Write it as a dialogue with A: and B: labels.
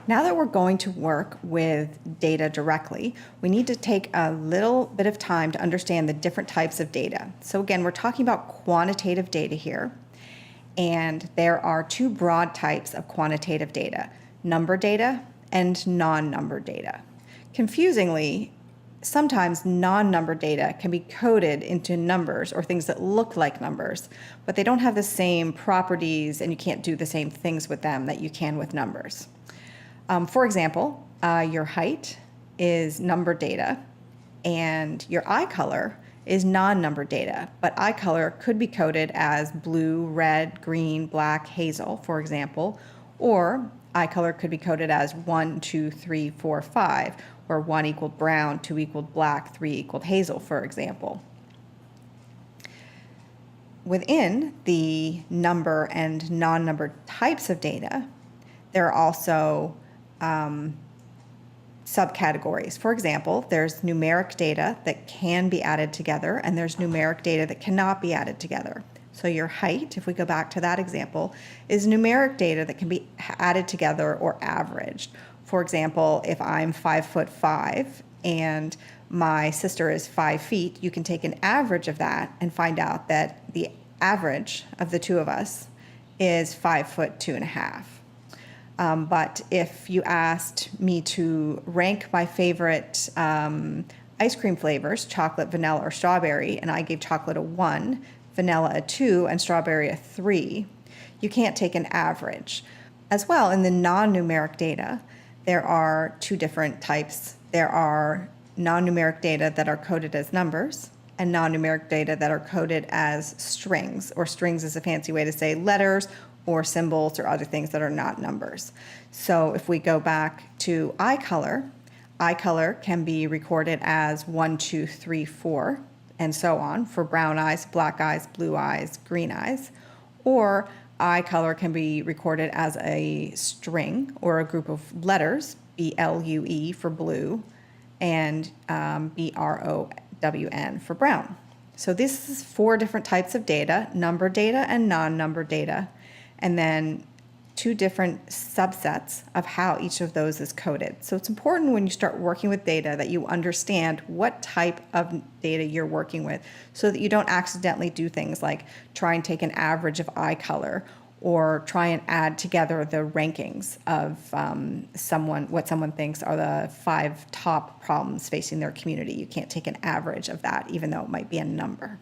A: Now that we're going to work with data directly, we need to take a little bit of time to understand the different types of data. So again, we're talking about quantitative data here, and there are two broad types of quantitative data: number data and non-number data. Confusingly, sometimes non-number data can be coded into numbers or things that look like numbers, but they don't have the same properties and you can't do the same things with them that you can with numbers. For example, your height is number data and your eye color is non-number data, but eye color could be coded as blue, red, green, black, hazel, for example, or eye color could be coded as 1, 2, 3, 4, 5, where 1 equaled brown, 2 equaled black, 3 equaled hazel, for example. Within the number and non-number types of data, there are also subcategories. For example, there's numeric data that can be added together, and there's numeric data that cannot be added together. So your height, if we go back to that example, is numeric data that can be added together or averaged. For example, if I'm 5'5" and my sister is 5 feet, you can take an average of that and find out that the average of the two of us is 5'2½". But if you asked me to rank my favorite ice cream flavors, chocolate, vanilla, or strawberry, and I gave chocolate a 1, vanilla a 2, and strawberry a 3, you can't take an average. As well, in the non-numeric data, there are two different types. There are non-numeric data that are coded as numbers and non-numeric data that are coded as strings, or strings is a fancy way to say letters or symbols or other things that are not numbers. So if we go back to eye color can be recorded as 1, 2, 3, 4, and so on for brown eyes, black eyes, blue eyes, green eyes. Or eye color can be recorded as a string or a group of letters, BLUE for blue, and BROWN for brown. So this is 4 different types of data: number data and non-number data, and then 2 different subsets of how each of those is coded. So it's important when you start working with data that you understand what type of data you're working with, so that you don't accidentally do things like try and take an average of eye color, or try and add together the rankings of what someone thinks are the 5 top problems facing their community. You can't take an average of that, even though it might be a number.